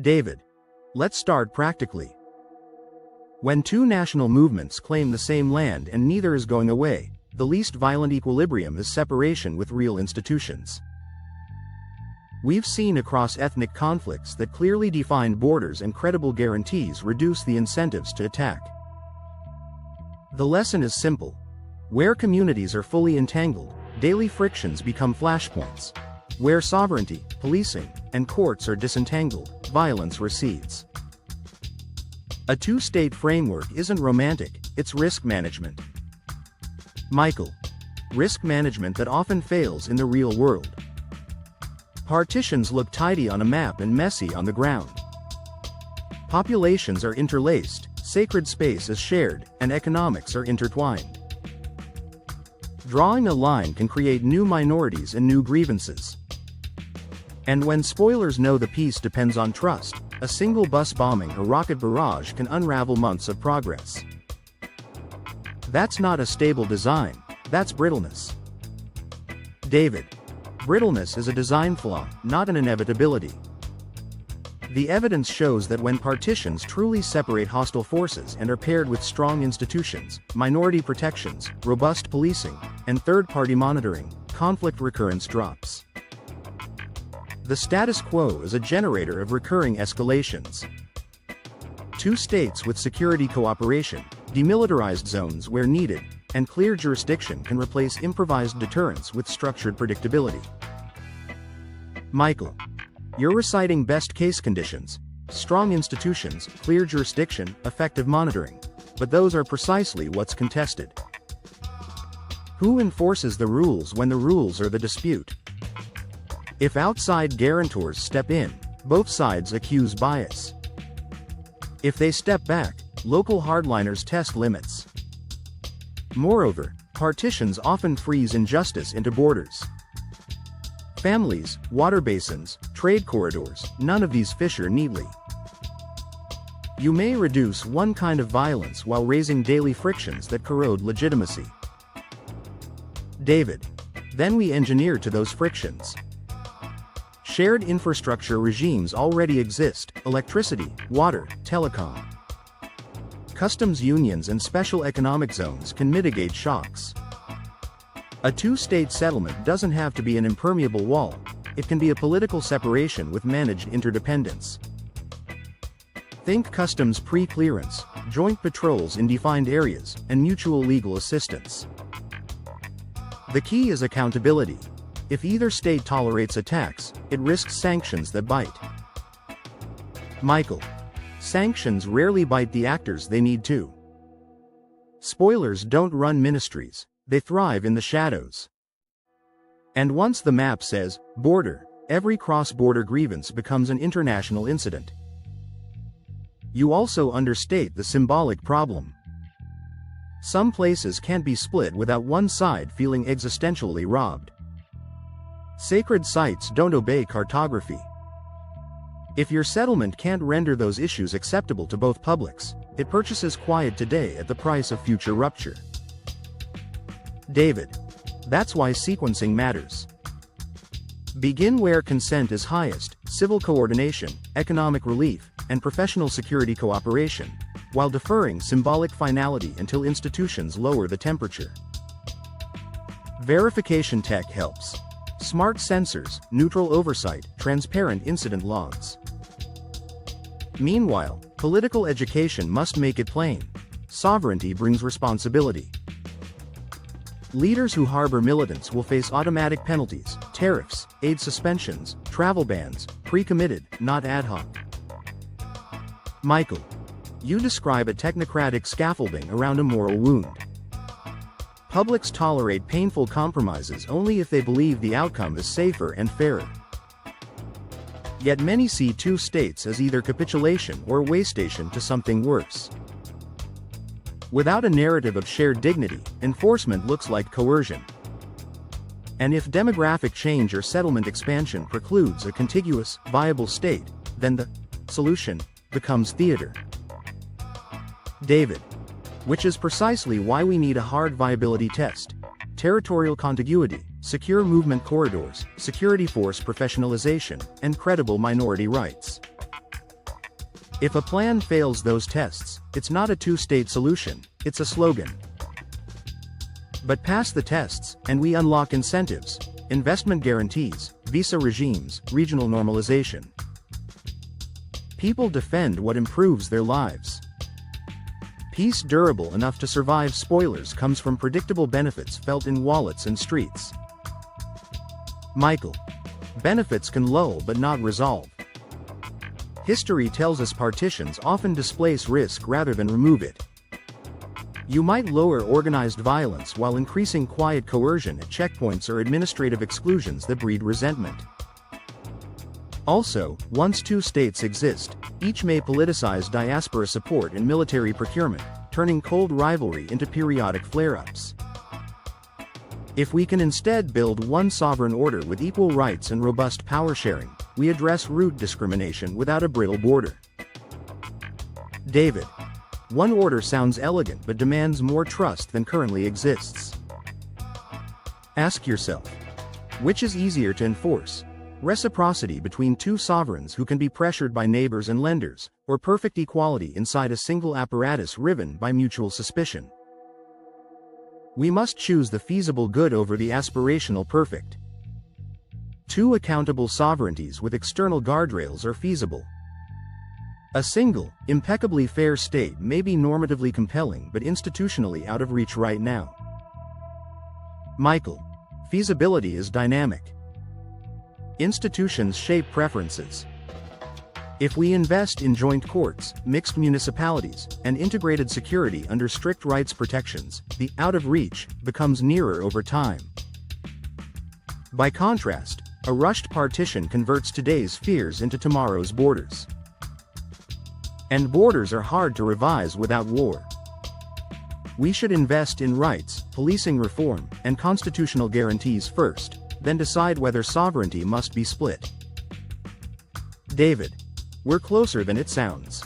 David. Let's start practically. When two national movements claim the same land and neither is going away, the least violent equilibrium is separation with real institutions. We've seen across ethnic conflicts that clearly defined borders and credible guarantees reduce the incentives to attack. The lesson is simple. Where communities are fully entangled, daily frictions become flashpoints. Where sovereignty, policing, and courts are disentangled, violence recedes. A two-state framework isn't romantic, it's risk management. Michael. Risk management that often fails in the real world. Partitions look tidy on a map and messy on the ground. Populations are interlaced, sacred space is shared, and economics are intertwined. Drawing a line can create new minorities and new grievances. And when spoilers know the peace depends on trust, a single bus bombing or rocket barrage can unravel months of progress. That's not a stable design, that's brittleness. David. Brittleness is a design flaw, not an inevitability. The evidence shows that when partitions truly separate hostile forces and are paired with strong institutions, minority protections, robust policing, and third-party monitoring, conflict recurrence drops. The status quo is a generator of recurring escalations. Two states with security cooperation, demilitarized zones where needed, and clear jurisdiction can replace improvised deterrence with structured predictability. Michael. You're reciting best-case conditions, strong institutions, clear jurisdiction, effective monitoring, but those are precisely what's contested. Who enforces the rules when the rules are the dispute? If outside guarantors step in, both sides accuse bias. If they step back, local hardliners test limits. Moreover, partitions often freeze injustice into borders. Families, water basins, trade corridors, none of these fissure neatly. You may reduce one kind of violence while raising daily frictions that corrode legitimacy. David. Then we engineer to those frictions. Shared infrastructure regimes already exist: electricity, water, telecom. Customs unions and special economic zones can mitigate shocks. A two-state settlement doesn't have to be an impermeable wall, it can be a political separation with managed interdependence. Think customs pre-clearance, joint patrols in defined areas, and mutual legal assistance. The key is accountability. If either state tolerates attacks, it risks sanctions that bite. Michael. Sanctions rarely bite the actors they need to. Spoilers don't run ministries, they thrive in the shadows. And once the map says, border, every cross-border grievance becomes an international incident. You also understate the symbolic problem. Some places can't be split without one side feeling existentially robbed. Sacred sites don't obey cartography. If your settlement can't render those issues acceptable to both publics, it purchases quiet today at the price of future rupture. David. That's why sequencing matters. Begin where consent is highest: civil coordination, economic relief, and professional security cooperation, while deferring symbolic finality until institutions lower the temperature. Verification tech helps. Smart sensors, neutral oversight, transparent incident logs. Meanwhile, political education must make it plain: sovereignty brings responsibility. Leaders who harbor militants will face automatic penalties, tariffs, aid suspensions, travel bans, pre-committed, not ad hoc. Michael. You describe a technocratic scaffolding around a moral wound. Publics tolerate painful compromises only if they believe the outcome is safer and fairer. Yet many see two states as either capitulation or waystation to something worse. Without a narrative of shared dignity, enforcement looks like coercion. And if demographic change or settlement expansion precludes a contiguous, viable state, then the solution becomes theater. David. Which is precisely why we need a hard viability test: territorial contiguity, secure movement corridors, security force professionalization, and credible minority rights. If a plan fails those tests, it's not a two-state solution, it's a slogan. But pass the tests, and we unlock incentives, investment guarantees, visa regimes, regional normalization. People defend what improves their lives. Peace durable enough to survive spoilers comes from predictable benefits felt in wallets and streets. Michael. Benefits can lull but not resolve. History tells us partitions often displace risk rather than remove it. You might lower organized violence while increasing quiet coercion at checkpoints or administrative exclusions that breed resentment. Also, once two states exist, each may politicize diaspora support and military procurement, turning cold rivalry into periodic flare-ups. If we can instead build one sovereign order with equal rights and robust power sharing, we address root discrimination without a brittle border. David. One order sounds elegant but demands more trust than currently exists. Ask yourself, which is easier to enforce? Reciprocity between two sovereigns who can be pressured by neighbors and lenders, or perfect equality inside a single apparatus riven by mutual suspicion? We must choose the feasible good over the aspirational perfect. Two accountable sovereignties with external guardrails are feasible. A single, impeccably fair state may be normatively compelling but institutionally out of reach right now. Michael. Feasibility is dynamic. Institutions shape preferences. If we invest in joint courts, mixed municipalities, and integrated security under strict rights protections, the out of reach becomes nearer over time. By contrast, a rushed partition converts today's fears into tomorrow's borders. And borders are hard to revise without war. We should invest in rights, policing reform, and constitutional guarantees first, then decide whether sovereignty must be split. David. We're closer than it sounds.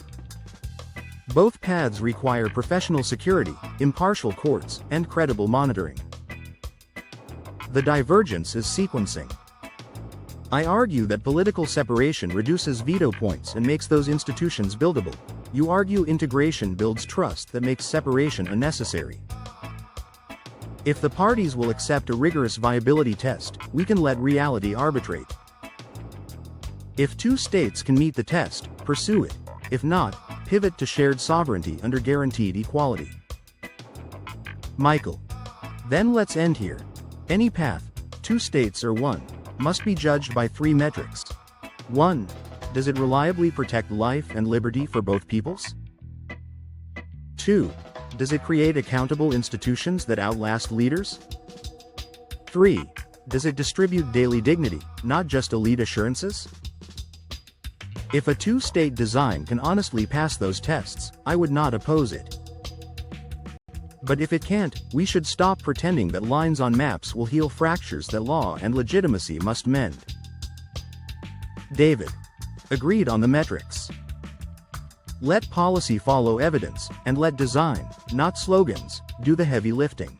Both paths require professional security, impartial courts, and credible monitoring. The divergence is sequencing. I argue that political separation reduces veto points and makes those institutions buildable. You argue integration builds trust that makes separation unnecessary. If the parties will accept a rigorous viability test, we can let reality arbitrate. If two states can meet the test, pursue it. If not, pivot to shared sovereignty under guaranteed equality. Michael. Then let's end here. Any path, two states or one, must be judged by three metrics. 1. Does it reliably protect life and liberty for both peoples? 2. Does it create accountable institutions that outlast leaders? 3. Does it distribute daily dignity, not just elite assurances? If a two-state design can honestly pass those tests, I would not oppose it. But if it can't, we should stop pretending that lines on maps will heal fractures that law and legitimacy must mend. David. Agreed on the metrics. Let policy follow evidence, and let design, not slogans, do the heavy lifting.